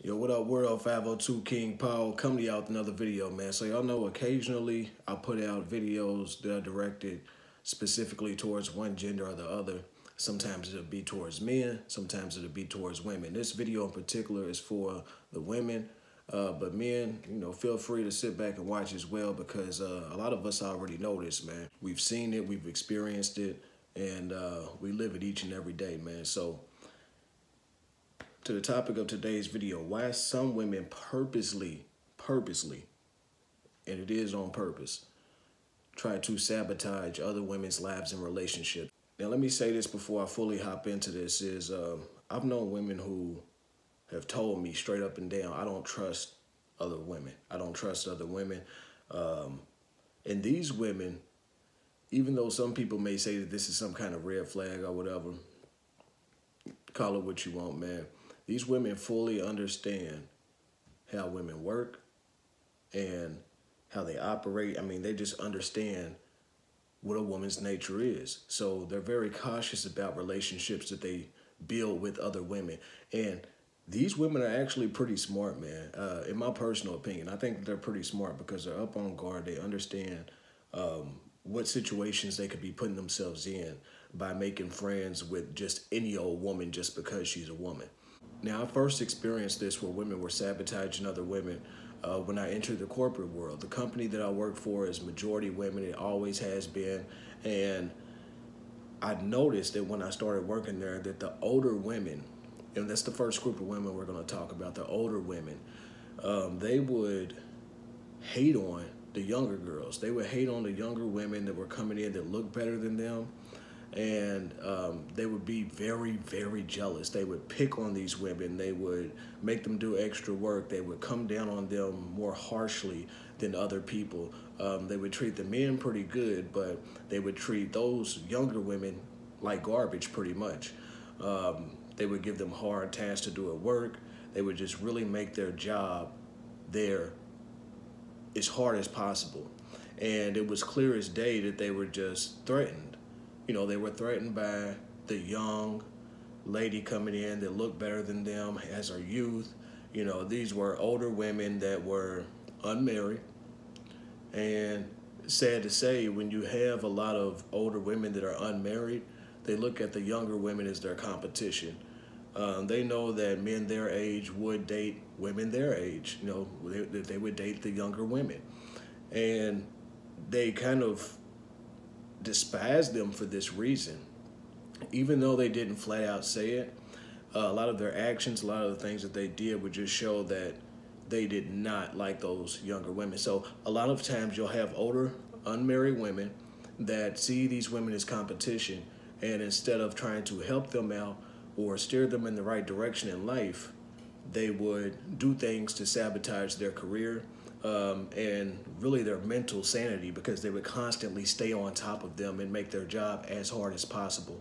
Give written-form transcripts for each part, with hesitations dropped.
Yo, what up, world? 502 King Paul coming to y'all with another video, man. So y'all know occasionally I put out videos that are directed specifically towards one gender or the other. Sometimes it'll be towards men, sometimes it'll be towards women. This video in particular is for the women, but men, feel free to sit back and watch as well because a lot of us already know this, man. We've seen it, we've experienced it, and we live it each and every day, man. So to the topic of today's video, why some women purposely, and it is on purpose, try to sabotage other women's lives and relationships. Now, let me say this before I fully hop into this is I've known women who have told me straight up and down, I don't trust other women. I don't trust other women. And these women, even though some people may say that this is some kind of red flag or whatever, call it what you want, man. These women fully understand how women work and how they operate. I mean, they just understand what a woman's nature is. So they're very cautious about relationships that they build with other women. And these women are actually pretty smart, man. In my personal opinion, I think they're pretty smart because they're up on guard. They understand what situations they could be putting themselves in by making friends with just any old woman just because she's a woman. Now, I first experienced this where women were sabotaging other women when I entered the corporate world. The company that I work for is majority women. It always has been. And I noticed that when I started working there that the older women, and that's the first group of women we're going to talk about, the older women, they would hate on the younger girls. They would hate on the younger women that were coming in that looked better than them. And they would be very, very jealous. They would pick on these women. They would make them do extra work. They would come down on them more harshly than other people. They would treat the men pretty good, but they would treat those younger women like garbage pretty much. They would give them hard tasks to do at work. They would just really make their job there as hard as possible. And it was clear as day that they were just threatened. They were threatened by the young lady coming in that looked better than them as her youth. These were older women that were unmarried. And sad to say, when you have a lot of older women that are unmarried, they look at the younger women as their competition. They know that men their age would date women their age. They would date the younger women. And they kind of despise them for this reason. Even though they didn't flat out say it, a lot of their actions, a lot of the things that they did would just show that they did not like those younger women. So a lot of times you'll have older unmarried women that see these women as competition, and instead of trying to help them out or steer them in the right direction in life, they would do things to sabotage their career and really their mental sanity, because they would constantly stay on top of them and make their job as hard as possible.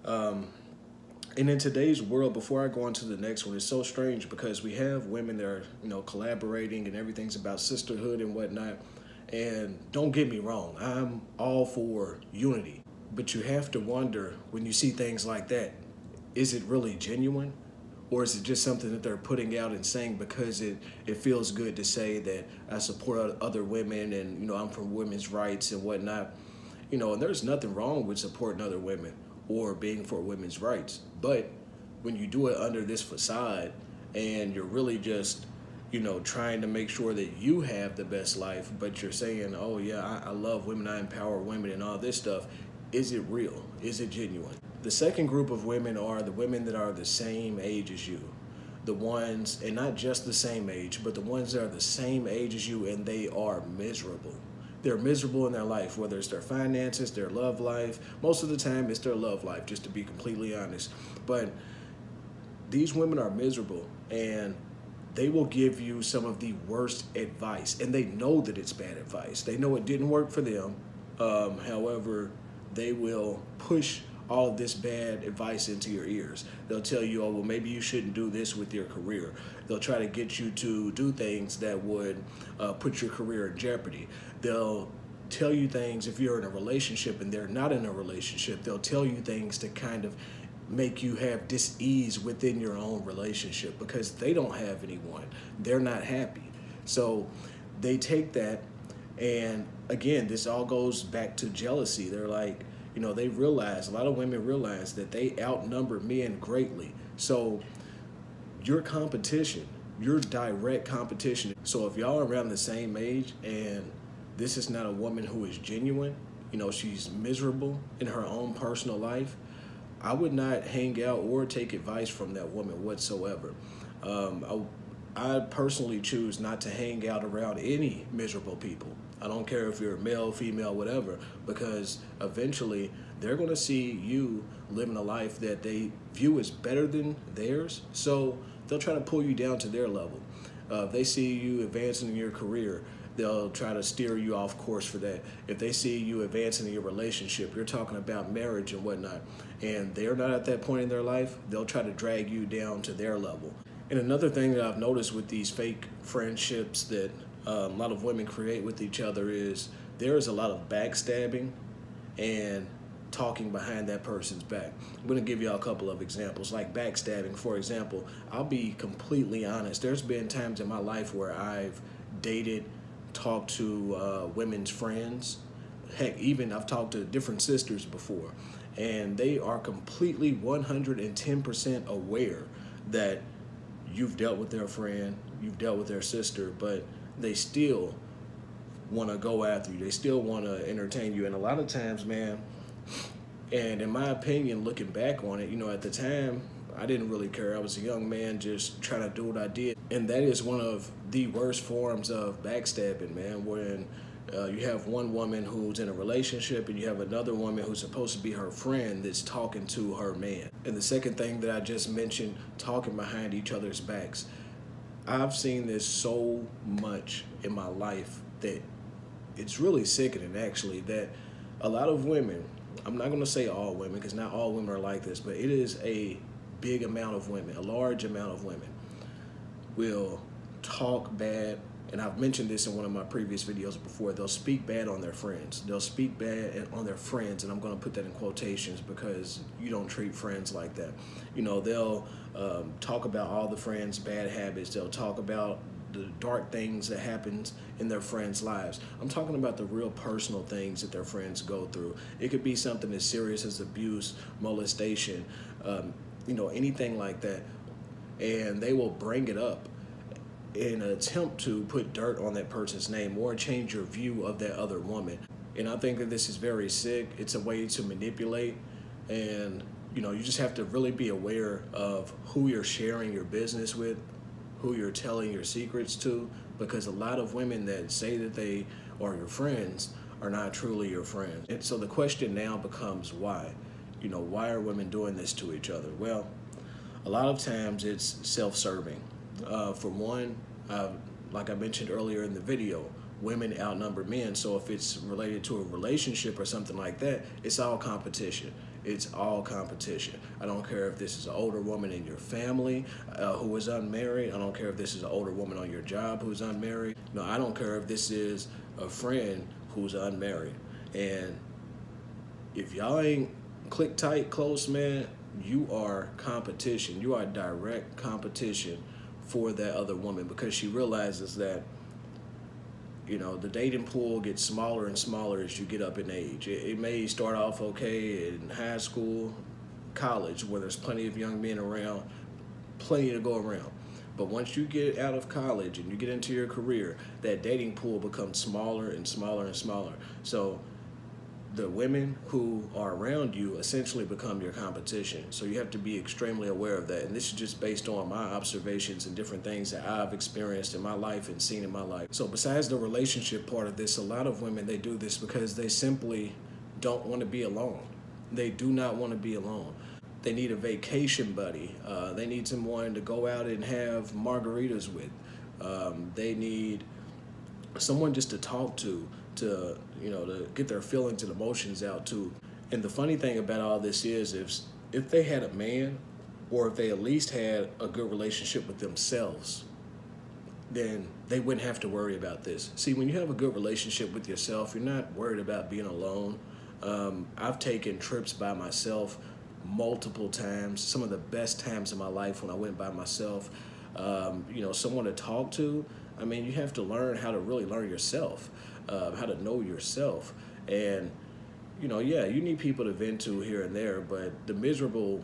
And in today's world, before I go on to the next one, it's so strange because we have women that are, collaborating and everything's about sisterhood and whatnot. And don't get me wrong, I'm all for unity. But you have to wonder when you see things like that, is it really genuine? Or is it just something that they're putting out and saying because it feels good to say that I support other women and, I'm for women's rights and whatnot. And there's nothing wrong with supporting other women or being for women's rights. But when you do it under this facade and you're really just, trying to make sure that you have the best life, but you're saying, oh yeah, I love women, I empower women and all this stuff. Is it real? Is it genuine? The second group of women are the women that are the same age as you. The ones, and not just the same age, but the ones that are the same age as you and they are miserable. They're miserable in their life, whether it's their finances, their love life. Most of the time it's their love life, just to be completely honest. But these women are miserable and they will give you some of the worst advice, and they know that it's bad advice. They know it didn't work for them. However, they will push all this bad advice into your ears. They'll tell you, oh, well, maybe you shouldn't do this with your career. They'll try to get you to do things that would put your career in jeopardy. They'll tell you things if you're in a relationship and they're not in a relationship. They'll tell you things to kind of make you have dis-ease within your own relationship because they don't have anyone. They're not happy. So they take that, and again, this all goes back to jealousy. They're like, you know, they realize, a lot of women realize that they outnumber men greatly. So your competition, your direct competition. So if y'all are around the same age and this is not a woman who is genuine, you know, she's miserable in her own personal life, I would not hang out or take advice from that woman whatsoever. I personally choose not to hang out around any miserable people. I don't care if you're male, female, whatever, because eventually they're going to see you living a life that they view as better than theirs. So they'll try to pull you down to their level. If they see you advancing in your career, they'll try to steer you off course for that. If they see you advancing in your relationship, you're talking about marriage and whatnot, and they're not at that point in their life, they'll try to drag you down to their level. And another thing that I've noticed with these fake friendships that a lot of women create with each other is there is a lot of backstabbing and talking behind that person's back. I'm going to give y'all a couple of examples. Like backstabbing, for example, I'll be completely honest. There's been times in my life where I've dated, talked to women's friends. Heck, even I've talked to different sisters before, and they are completely 110% aware that you've dealt with their friend, you've dealt with their sister, but they still want to go after you. They still want to entertain you. And a lot of times, man, and in my opinion, looking back on it, you know, at the time, I didn't really care. I was a young man just trying to do what I did. And that is one of the worst forms of backstabbing, man, when you have one woman who's in a relationship and you have another woman who's supposed to be her friend that's talking to her man. And the second thing that I just mentioned, talking behind each other's backs. I've seen this so much in my life that it's really sickening, actually, that a lot of women, I'm not going to say all women because not all women are like this, but it is a big amount of women, a large amount of women will talk bad. And I've mentioned this in one of my previous videos before. They'll speak bad on their friends. They'll speak bad on their friends, and I'm going to put that in quotations because you don't treat friends like that. You know, they'll talk about all the friends' bad habits. They'll talk about the dark things that happens in their friends' lives. I'm talking about the real personal things that their friends go through. It could be something as serious as abuse, molestation, you know, anything like that. And they will bring it up in an attempt to put dirt on that person's name or change your view of that other woman. And I think that this is very sick. It's a way to manipulate, and you know, you just have to really be aware of who you're sharing your business with, who you're telling your secrets to, because a lot of women that say that they are your friends are not truly your friends. And so the question now becomes why? You know, why are women doing this to each other? Well, a lot of times it's self-serving. For one, like I mentioned earlier in the video, women outnumber men. So if it's related to a relationship or something like that, it's all competition. It's all competition. I don't care if this is an older woman in your family who is unmarried. I don't care if this is an older woman on your job who's unmarried. No, I don't care if this is a friend who's unmarried. And if y'all ain't click tight close, man, you are competition. You are direct competition for that other woman, because she realizes that, you know, the dating pool gets smaller and smaller as you get up in age. It may start off okay in high school, college, where there's plenty of young men around, plenty to go around. But once you get out of college and you get into your career, that dating pool becomes smaller and smaller and smaller. So the women who are around you essentially become your competition. So you have to be extremely aware of that. And this is just based on my observations and different things that I've experienced in my life and seen in my life. So besides the relationship part of this, a lot of women, they do this because they simply don't want to be alone. They do not want to be alone. They need a vacation buddy. They need someone to go out and have margaritas with. They need someone just to talk to you know, to get their feelings and emotions out to. And the funny thing about all this is if they had a man, or if they at least had a good relationship with themselves, then they wouldn't have to worry about this. See, when you have a good relationship with yourself, you're not worried about being alone. I've taken trips by myself multiple times. Some of the best times in my life when I went by myself. Someone to talk to. I mean, you have to learn how to really learn yourself, how to know yourself. And, yeah, you need people to vent to here and there, but the miserable,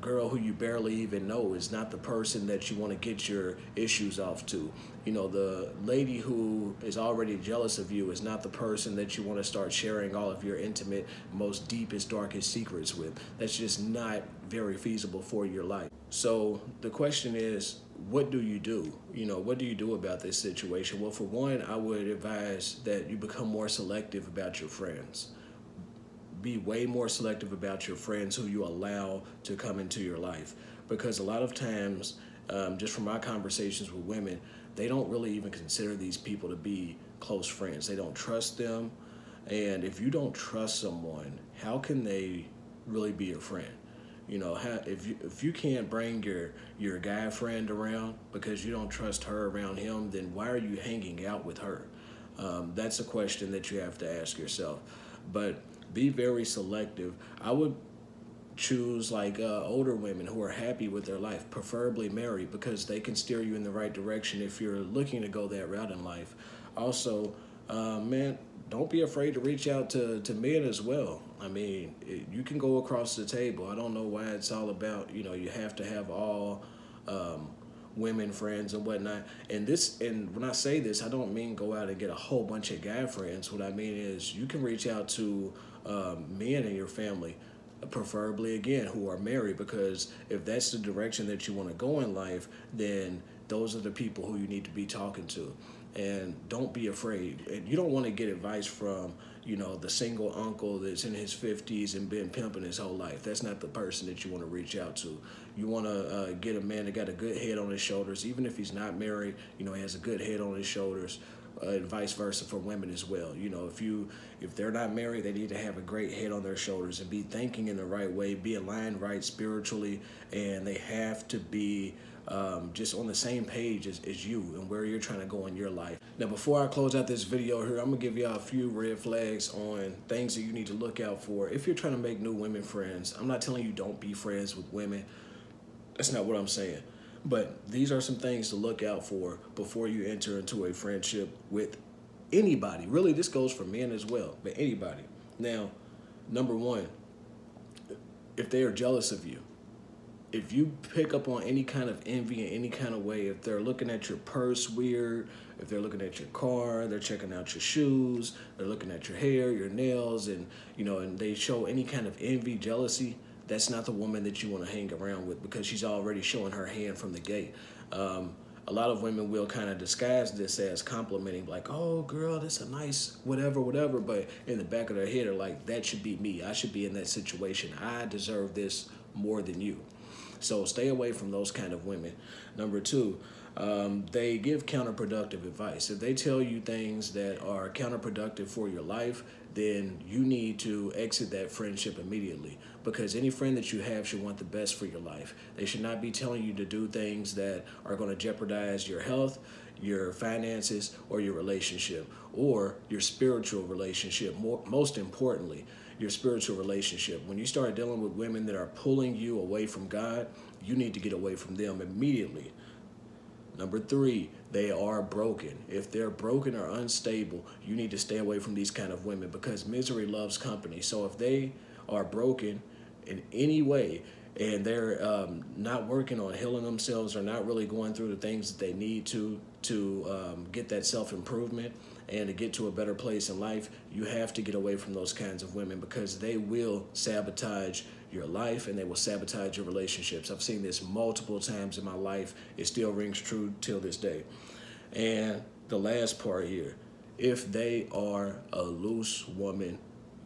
girl who you barely even know is not the person that you want to get your issues off to. The lady who is already jealous of you is not the person that you want to start sharing all of your intimate, most deepest, darkest secrets with. That's just not very feasible for your life. So the question is, what do you do? What do you do about this situation? Well, for one, I would advise that you become more selective about your friends. Be way more selective about your friends who you allow to come into your life. Because a lot of times, just from my conversations with women, they don't really even consider these people to be close friends. They don't trust them. And if you don't trust someone, how can they really be your friend? If you can't bring your guy friend around because you don't trust her around him, then why are you hanging out with her? That's a question that you have to ask yourself. But be very selective. I would choose older women who are happy with their life, preferably married, because they can steer you in the right direction if you're looking to go that route in life. Also, man, don't be afraid to reach out to men as well. I mean, you can go across the table. I don't know why it's all about, you have to have all women friends and whatnot. And when I say this, I don't mean go out and get a whole bunch of guy friends. What I mean is you can reach out to men in your family, preferably again, who are married, because if that's the direction that you want to go in life, then those are the people who you need to be talking to. And don't be afraid. And you don't want to get advice from, the single uncle that's in his 50s and been pimping his whole life. That's not the person that you want to reach out to. You want to get a man that got a good head on his shoulders, even if he's not married, he has a good head on his shoulders. And vice versa for women as well. If they're not married, they need to have a great head on their shoulders and be thinking in the right way, be aligned right spiritually, and they have to be just on the same page as you and where you're trying to go in your life. Now, before I close out this video here, I'm gonna give y'all a few red flags on things that you need to look out for if you're trying to make new women friends. I'm not telling you don't be friends with women. That's not what I'm saying. But these are some things to look out for before you enter into a friendship with anybody. Really, this goes for men as well, but anybody. Now, number one, if they are jealous of you, if you pick up on any kind of envy in any kind of way, if they're looking at your purse weird, if they're looking at your car, they're checking out your shoes, they're looking at your hair, your nails, and and they show any kind of envy, jealousy, that's not the woman that you want to hang around with, because she's already showing her hand from the gate. A lot of women will kind of disguise this as complimenting, like, oh, girl, that's a nice whatever, but in the back of their head are like, that should be me. I should be in that situation. I deserve this more than you. So stay away from those kind of women. Number two, they give counterproductive advice. If they tell you things that are counterproductive for your life, then you need to exit that friendship immediately, because any friend that you have should want the best for your life. They should not be telling you to do things that are going to jeopardize your health, your finances, or your relationship, or your spiritual relationship. Most importantly, your spiritual relationship. When you start dealing with women that are pulling you away from God, you need to get away from them immediately. Number three, they are broken. If they're broken or unstable, you need to stay away from these kind of women, because misery loves company. So if they are broken in any way and they're not working on healing themselves, or not really going through the things that they need to get that self-improvement and to get to a better place in life, you have to get away from those kinds of women, because they will sabotage your life and they will sabotage your relationships. I've seen this multiple times in my life. It still rings true till this day. And the last part here, if they are a loose woman,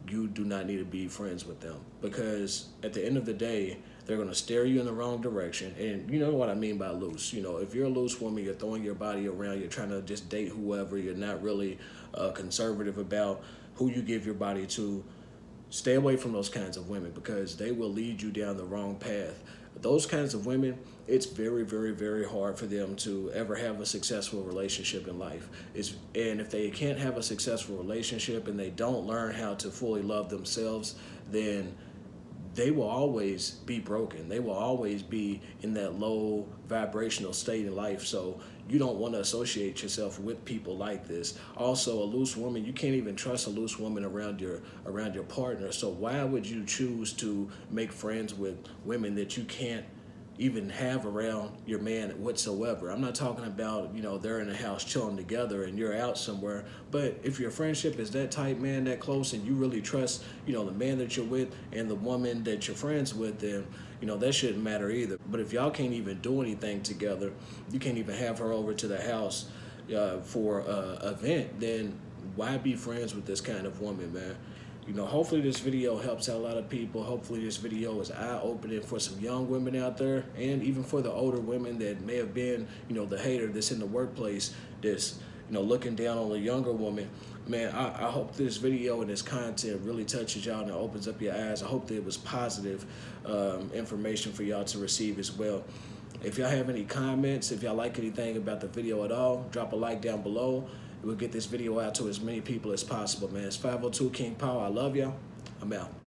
you do not need to be friends with them, because at the end of the day, they're going to steer you in the wrong direction. And you know what I mean by loose. If you're a loose woman, you're throwing your body around, you're trying to just date whoever, you're not really conservative about who you give your body to, stay away from those kinds of women, because they will lead you down the wrong path. Those kinds of women, it's very, very, very hard for them to ever have a successful relationship in life. And if they can't have a successful relationship and they don't learn how to fully love themselves, then they will always be broken. They will always be in that low vibrational state in life. So you don't want to associate yourself with people like this. Also, a loose woman, you can't even trust a loose woman around your partner. So why would you choose to make friends with women that you can't even have around your man whatsoever? I'm not talking about, they're in the house chilling together and you're out somewhere. But if your friendship is that tight, man, that close, and you really trust, the man that you're with and the woman that you're friends with, then, that shouldn't matter either. But if y'all can't even do anything together, you can't even have her over to the house for an event, then why be friends with this kind of woman, man? Hopefully this video helps out a lot of people. Hopefully this video is eye-opening for some young women out there, and even for the older women that may have been, the hater that's in the workplace that's, looking down on a younger woman. Man, I hope this video and this content really touches y'all and it opens up your eyes. I hope that it was positive information for y'all to receive as well. If y'all have any comments, if y'all like anything about the video at all, drop a like down below. We'll get this video out to as many people as possible, man. It's 502 King Power. I love y'all. I'm out.